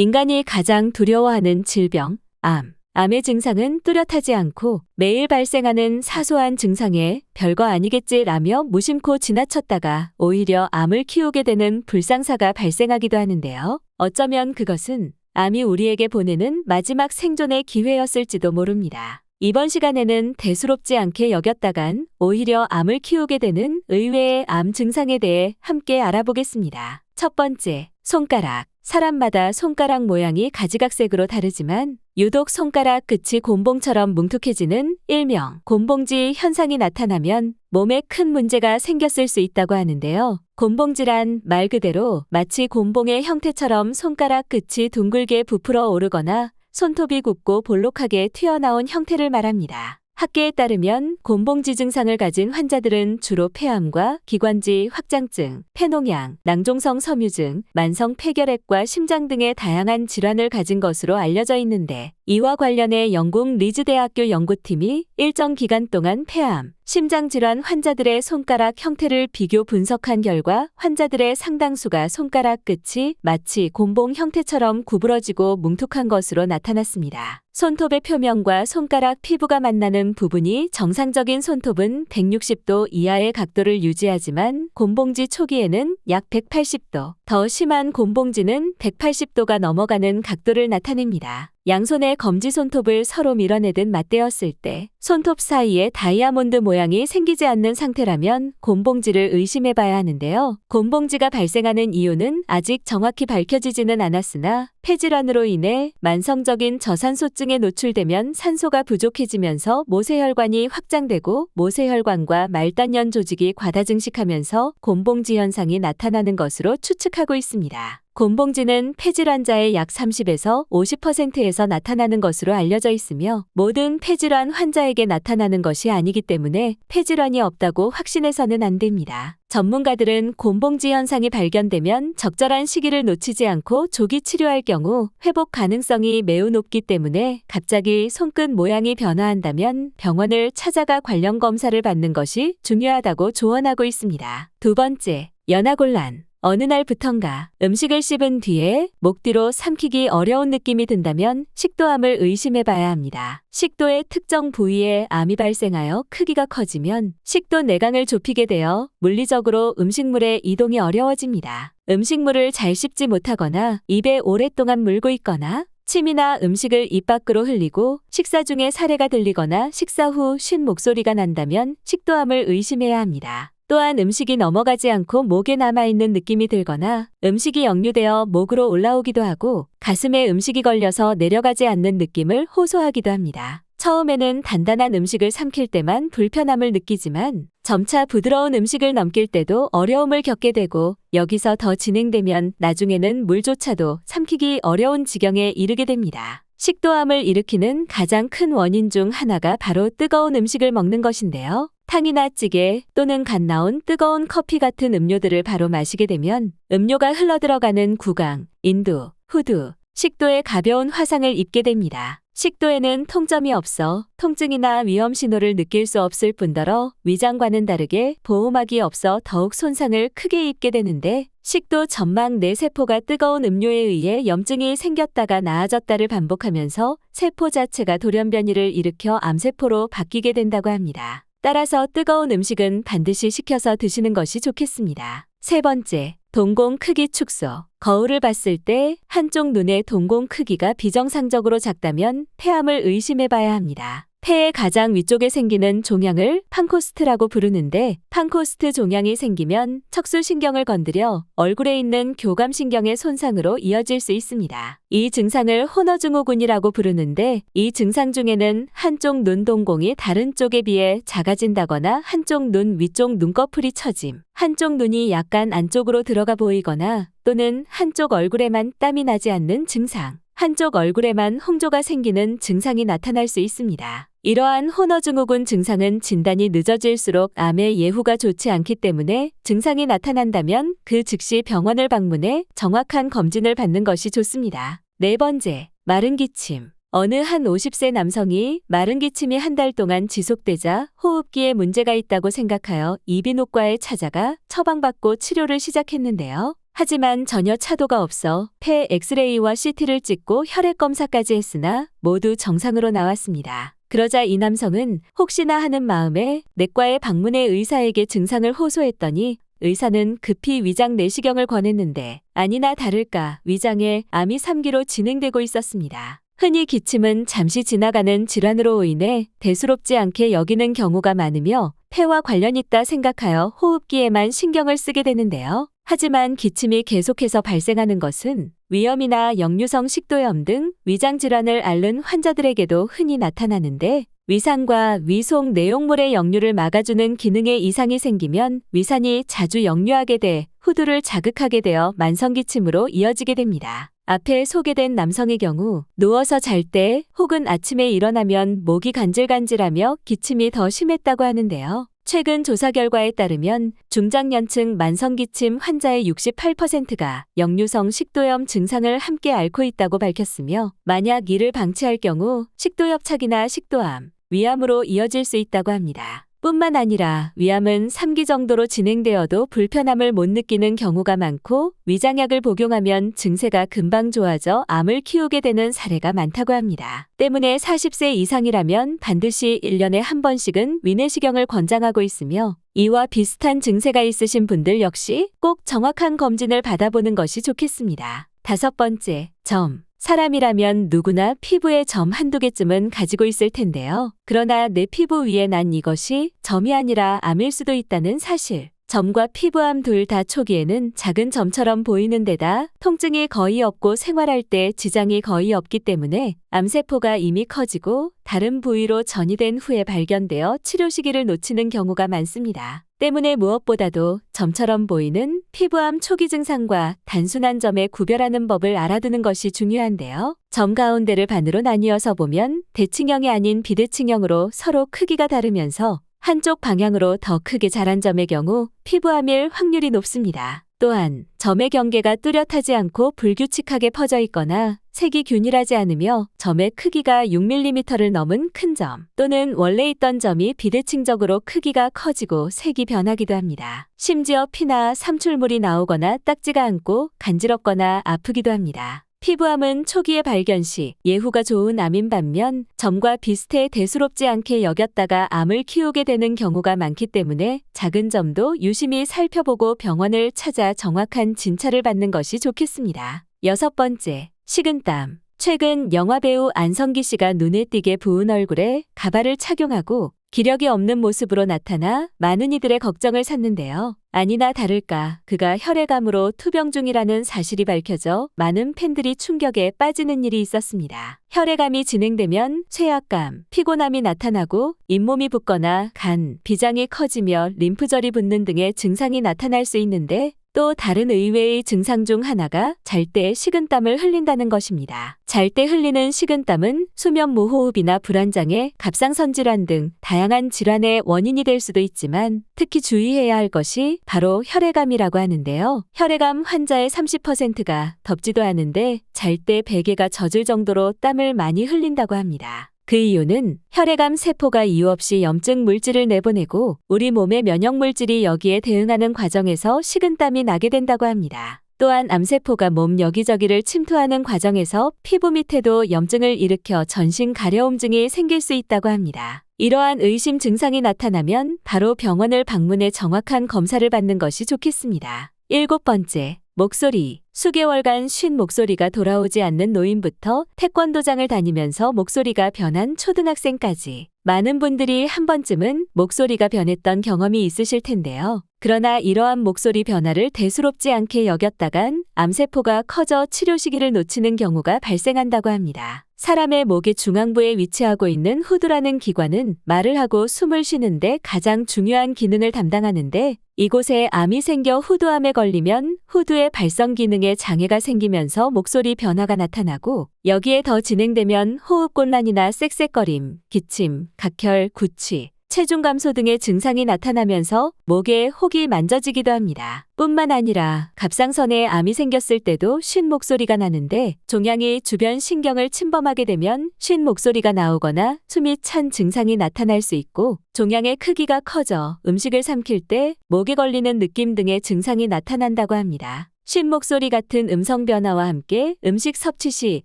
인간이 가장 두려워하는 질병, 암. 암의 증상은 뚜렷하지 않고 매일 발생하는 사소한 증상에 별거 아니겠지라며 무심코 지나쳤다가 오히려 암을 키우게 되는 불상사가 발생하기도 하는데요. 어쩌면 그것은 암이 우리에게 보내는 마지막 생존의 기회였을지도 모릅니다. 이번 시간에는 대수롭지 않게 여겼다간 오히려 암을 키우게 되는 의외의 암 증상에 대해 함께 알아보겠습니다. 첫 번째, 손가락. 사람마다 손가락 모양이 가지각색으로 다르지만 유독 손가락 끝이 곰봉처럼 뭉툭해지는 일명 곰봉지 현상이 나타나면 몸에 큰 문제가 생겼을 수 있다고 하는데요. 곰봉지란 말 그대로 마치 곰봉의 형태처럼 손가락 끝이 둥글게 부풀어 오르거나 손톱이 굽고 볼록하게 튀어나온 형태를 말합니다. 학계에 따르면 곰봉지 증상을 가진 환자들은 주로 폐암과 기관지 확장증, 폐농양, 낭종성 섬유증, 만성 폐결핵과 심장 등의 다양한 질환을 가진 것으로 알려져 있는데 이와 관련해 영국 리즈대학교 연구팀이 일정 기간 동안 폐암, 심장질환 환자들의 손가락 형태를 비교 분석한 결과 환자들의 상당수가 손가락 끝이 마치 곰봉 형태처럼 구부러지고 뭉툭한 것으로 나타났습니다. 손톱의 표면과 손가락 피부가 만나는 부분이 정상적인 손톱은 160도 이하의 각도를 유지하지만 곰봉지 초기에는 약 180도, 더 심한 곰봉지는 180도가 넘어가는 각도를 나타냅니다. 양손의 검지 손톱을 서로 밀어내듯 맞대었을 때 손톱 사이에 다이아몬드 모양이 생기지 않는 상태라면 곰봉지를 의심해 봐야 하는데요. 곰봉지가 발생하는 이유는 아직 정확히 밝혀지지는 않았으나 폐질환으로 인해 만성적인 저산소증에 노출되면 산소가 부족해지면서 모세혈관이 확장되고 모세혈관과 말단연 조직이 과다 증식하면서 곰봉지 현상이 나타나는 것으로 추측하고 있습니다. 곰봉지는 폐질환자의 약 30에서 50%에서 나타나는 것으로 알려져 있으며 모든 폐질환 환자에게 나타나는 것이 아니기 때문에 폐질환이 없다고 확신해서는 안 됩니다. 전문가들은 곰봉지 현상이 발견되면 적절한 시기를 놓치지 않고 조기 치료할 경우 회복 가능성이 매우 높기 때문에 갑자기 손끝 모양이 변화한다면 병원을 찾아가 관련 검사를 받는 것이 중요하다고 조언하고 있습니다. 두 번째, 연하곤란. 어느 날부턴가 음식을 씹은 뒤에 목 뒤로 삼키기 어려운 느낌이 든다면 식도암을 의심해 봐야 합니다. 식도의 특정 부위에 암이 발생하여 크기가 커지면 식도 내강을 좁히게 되어 물리적으로 음식물의 이동이 어려워집니다. 음식물을 잘 씹지 못하거나 입에 오랫동안 물고 있거나 침이나 음식을 입 밖으로 흘리고 식사 중에 사레가 들리거나 식사 후 쉰 목소리가 난다면 식도암을 의심해야 합니다. 또한 음식이 넘어가지 않고 목에 남아있는 느낌이 들거나 음식이 역류되어 목으로 올라오기도 하고 가슴에 음식이 걸려서 내려가지 않는 느낌을 호소하기도 합니다. 처음에는 단단한 음식을 삼킬 때만 불편함을 느끼지만 점차 부드러운 음식을 넘길 때도 어려움을 겪게 되고 여기서 더 진행되면 나중에는 물조차도 삼키기 어려운 지경에 이르게 됩니다. 식도암을 일으키는 가장 큰 원인 중 하나가 바로 뜨거운 음식을 먹는 것인데요. 탕이나 찌개 또는 갓 나온 뜨거운 커피 같은 음료들을 바로 마시게 되면 음료가 흘러들어가는 구강, 인두, 후두, 식도에 가벼운 화상을 입게 됩니다. 식도에는 통점이 없어 통증이나 위험 신호를 느낄 수 없을 뿐더러 위장과는 다르게 보호막이 없어 더욱 손상을 크게 입게 되는데 식도 점막 내 세포가 뜨거운 음료에 의해 염증이 생겼다가 나아졌다를 반복하면서 세포 자체가 돌연변이를 일으켜 암세포로 바뀌게 된다고 합니다. 따라서 뜨거운 음식은 반드시 식혀서 드시는 것이 좋겠습니다. 세 번째, 동공 크기 축소. 거울을 봤을 때 한쪽 눈의 동공 크기가 비정상적으로 작다면 폐암을 의심해 봐야 합니다. 폐의 가장 위쪽에 생기는 종양을 판코스트라고 부르는데 판코스트 종양이 생기면 척수신경을 건드려 얼굴에 있는 교감신경의 손상으로 이어질 수 있습니다. 이 증상을 호너증후군이라고 부르는데 이 증상 중에는 한쪽 눈 동공이 다른 쪽에 비해 작아진다거나 한쪽 눈 위쪽 눈꺼풀이 처짐, 한쪽 눈이 약간 안쪽으로 들어가 보이거나 또는 한쪽 얼굴에만 땀이 나지 않는 증상, 한쪽 얼굴에만 홍조가 생기는 증상이 나타날 수 있습니다. 이러한 호너증후군 증상은 진단이 늦어질수록 암의 예후가 좋지 않기 때문에 증상이 나타난다면 그 즉시 병원을 방문해 정확한 검진을 받는 것이 좋습니다. 네 번째, 마른 기침. 어느 한 50세 남성이 마른 기침이 한 달 동안 지속되자 호흡기에 문제가 있다고 생각하여 이비인후과에 찾아가 처방받고 치료를 시작했는데요. 하지만 전혀 차도가 없어 폐 엑스레이와 CT를 찍고 혈액 검사까지 했으나 모두 정상으로 나왔습니다. 그러자 이 남성은 혹시나 하는 마음에 내과에 방문해 의사에게 증상을 호소했더니 의사는 급히 위장 내시경을 권했는데 아니나 다를까 위장에 암이 3기로 진행되고 있었습니다. 흔히 기침은 잠시 지나가는 질환으로 인해 대수롭지 않게 여기는 경우가 많으며 폐와 관련 있다 생각하여 호흡기에만 신경을 쓰게 되는데요. 하지만 기침이 계속해서 발생하는 것은 위염이나 역류성 식도염 등 위장 질환을 앓는 환자들에게도 흔히 나타나는데 위산과 위속 내용물의 역류를 막아주는 기능에 이상이 생기면 위산이 자주 역류하게 돼 후두를 자극하게 되어 만성기침으로 이어지게 됩니다. 앞에 소개된 남성의 경우 누워서 잘 때 혹은 아침에 일어나면 목이 간질간질하며 기침이 더 심했다고 하는데요. 최근 조사 결과에 따르면 중장년층 만성기침 환자의 68%가 역류성 식도염 증상을 함께 앓고 있다고 밝혔으며 만약 이를 방치할 경우 식도협착이나 식도암, 위암으로 이어질 수 있다고 합니다. 뿐만 아니라 위암은 3기 정도로 진행되어도 불편함을 못 느끼는 경우가 많고 위장약을 복용하면 증세가 금방 좋아져 암을 키우게 되는 사례가 많다고 합니다. 때문에 40세 이상이라면 반드시 1년에 한 번씩은 위내시경을 권장하고 있으며 이와 비슷한 증세가 있으신 분들 역시 꼭 정확한 검진을 받아보는 것이 좋겠습니다. 5번째, 점. 사람이라면 누구나 피부에 점 한두 개쯤은 가지고 있을 텐데요. 그러나 내 피부 위에 난 이것이 점이 아니라 암일 수도 있다는 사실. 점과 피부암 둘 다 초기에는 작은 점처럼 보이는 데다 통증이 거의 없고 생활할 때 지장이 거의 없기 때문에 암세포가 이미 커지고 다른 부위로 전이된 후에 발견되어 치료 시기를 놓치는 경우가 많습니다. 때문에 무엇보다도 점처럼 보이는 피부암 초기 증상과 단순한 점의 구별하는 법을 알아두는 것이 중요한데요. 점 가운데를 반으로 나뉘어서 보면 대칭형이 아닌 비대칭형으로 서로 크기가 다르면서 한쪽 방향으로 더 크게 자란 점의 경우 피부암일 확률이 높습니다. 또한 점의 경계가 뚜렷하지 않고 불규칙하게 퍼져 있거나 색이 균일하지 않으며 점의 크기가 6mm를 넘은 큰 점 또는 원래 있던 점이 비대칭적으로 크기가 커지고 색이 변하기도 합니다. 심지어 피나 삼출물이 나오거나 딱지가 않고 간지럽거나 아프기도 합니다. 피부암은 초기의 발견 시 예후가 좋은 암인 반면 점과 비슷해 대수롭지 않게 여겼다가 암을 키우게 되는 경우가 많기 때문에 작은 점도 유심히 살펴보고 병원을 찾아 정확한 진찰을 받는 것이 좋겠습니다. 6번째, 식은땀. 최근 영화배우 안성기 씨가 눈에 띄게 부은 얼굴에 가발을 착용하고 기력이 없는 모습으로 나타나 많은 이들의 걱정을 샀는데요. 아니나 다를까 그가 혈액암으로 투병 중이라는 사실이 밝혀져 많은 팬들이 충격에 빠지는 일이 있었습니다. 혈액암이 진행되면 쇠약감, 피곤함이 나타나고 잇몸이 붓거나 간, 비장이 커지며 림프절이 붓는 등의 증상이 나타날 수 있는데 또 다른 의외의 증상 중 하나가 잘 때 식은땀을 흘린다는 것입니다. 잘 때 흘리는 식은땀은 수면 무호흡이나 불안장애, 갑상선 질환 등 다양한 질환의 원인이 될 수도 있지만 특히 주의해야 할 것이 바로 혈액암이라고 하는데요. 혈액암 환자의 30%가 덥지도 않은데 잘 때 베개가 젖을 정도로 땀을 많이 흘린다고 합니다. 그 이유는 혈액암 세포가 이유 없이 염증 물질을 내보내고 우리 몸의 면역 물질이 여기에 대응하는 과정에서 식은땀이 나게 된다고 합니다. 또한 암세포가 몸 여기저기를 침투하는 과정에서 피부 밑에도 염증을 일으켜 전신 가려움증이 생길 수 있다고 합니다. 이러한 의심 증상이 나타나면 바로 병원을 방문해 정확한 검사를 받는 것이 좋겠습니다. 7번째, 목소리. 수개월간 쉰 목소리가 돌아오지 않는 노인부터 태권도장을 다니면서 목소리가 변한 초등학생까지 많은 분들이 한 번쯤은 목소리가 변했던 경험이 있으실 텐데요. 그러나 이러한 목소리 변화를 대수롭지 않게 여겼다간 암세포가 커져 치료 시기를 놓치는 경우가 발생한다고 합니다. 사람의 목의 중앙부에 위치하고 있는 후두라는 기관은 말을 하고 숨을 쉬는데 가장 중요한 기능을 담당하는데 이곳에 암이 생겨 후두암에 걸리면 후두의 발성 기능에 장애가 생기면서 목소리 변화가 나타나고 여기에 더 진행되면 호흡곤란이나 쌕쌕거림, 기침, 각혈, 구취, 체중 감소 등의 증상이 나타나면서 목에 혹이 만져지기도 합니다. 뿐만 아니라 갑상선에 암이 생겼을 때도 쉰 목소리가 나는데 종양이 주변 신경을 침범하게 되면 쉰 목소리가 나오거나 숨이 찬 증상이 나타날 수 있고 종양의 크기가 커져 음식을 삼킬 때 목에 걸리는 느낌 등의 증상이 나타난다고 합니다. 쉰 목소리 같은 음성 변화와 함께 음식 섭취 시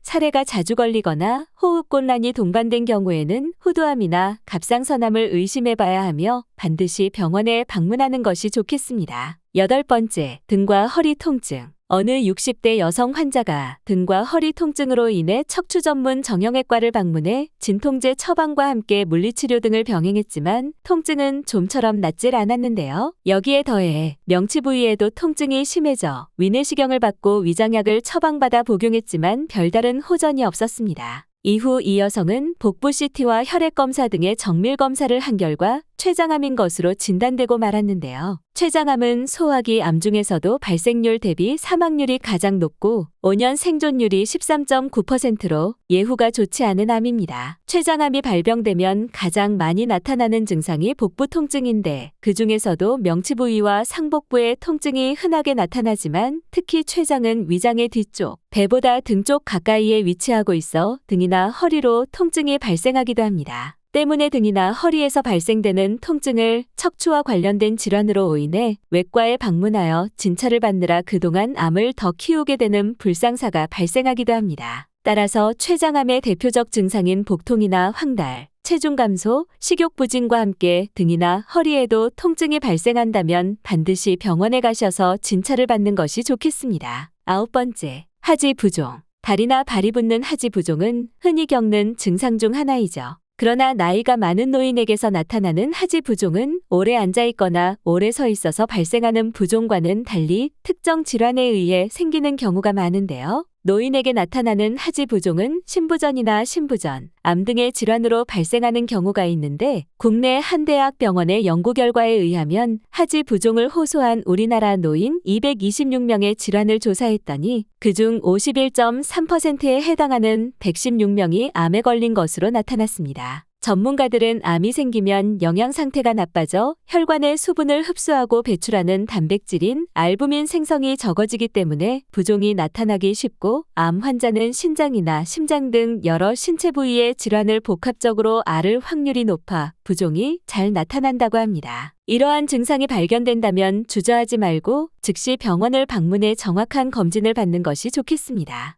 사례가 자주 걸리거나 호흡곤란이 동반된 경우에는 후두암이나 갑상선암을 의심해봐야 하며 반드시 병원에 방문하는 것이 좋겠습니다. 8번째, 등과 허리 통증. 어느 60대 여성 환자가 등과 허리 통증으로 인해 척추 전문 정형외과를 방문해 진통제 처방과 함께 물리치료 등을 병행했지만 통증은 좀처럼 낫질 않았는데요. 여기에 더해 명치 부위에도 통증이 심해져 위내시경을 받고 위장약을 처방받아 복용했지만 별다른 호전이 없었습니다. 이후 이 여성은 복부 CT와 혈액 검사 등의 정밀 검사를 한 결과 췌장암인 것으로 진단되고 말았는데요. 췌장암은 소화기 암 중에서도 발생률 대비 사망률이 가장 높고 5년 생존율이 13.9%로 예후가 좋지 않은 암입니다. 췌장암이 발병되면 가장 많이 나타나는 증상이 복부 통증인데 그 중에서도 명치 부위와 상복부의 통증이 흔하게 나타나지만 특히 췌장은 위장의 뒤쪽, 배보다 등 쪽 가까이에 위치하고 있어 등이나 허리로 통증이 발생하기도 합니다. 때문에 등이나 허리에서 발생되는 통증을 척추와 관련된 질환으로 인해 외과에 방문하여 진찰을 받느라 그동안 암을 더 키우게 되는 불상사가 발생하기도 합니다. 따라서 췌장암의 대표적 증상인 복통이나 황달, 체중 감소, 식욕 부진과 함께 등이나 허리에도 통증이 발생한다면 반드시 병원에 가셔서 진찰을 받는 것이 좋겠습니다. 9번째, 하지 부종. 다리나 발이 붓는 하지 부종은 흔히 겪는 증상 중 하나이죠. 그러나 나이가 많은 노인에게서 나타나는 하지 부종은 오래 앉아 있거나 오래 서 있어서 발생하는 부종과는 달리 특정 질환에 의해 생기는 경우가 많은데요. 노인에게 나타나는 하지 부종은 신부전이나 신부전, 암 등의 질환으로 발생하는 경우가 있는데 국내 한 대학 병원의 연구 결과에 의하면 하지 부종을 호소한 우리나라 노인 226명의 질환을 조사했더니 그중 51.3%에 해당하는 116명이 암에 걸린 것으로 나타났습니다. 전문가들은 암이 생기면 영양 상태가 나빠져 혈관의 수분을 흡수하고 배출하는 단백질인 알부민 생성이 적어지기 때문에 부종이 나타나기 쉽고 암 환자는 신장이나 심장 등 여러 신체 부위의 질환을 복합적으로 앓을 확률이 높아 부종이 잘 나타난다고 합니다. 이러한 증상이 발견된다면 주저하지 말고 즉시 병원을 방문해 정확한 검진을 받는 것이 좋겠습니다.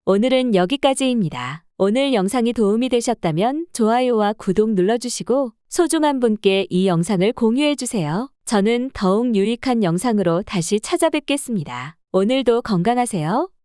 오늘은 여기까지입니다. 오늘 영상이 도움이 되셨다면 좋아요와 구독 눌러주시고 소중한 분께 이 영상을 공유해주세요. 저는 더욱 유익한 영상으로 다시 찾아뵙겠습니다. 오늘도 건강하세요.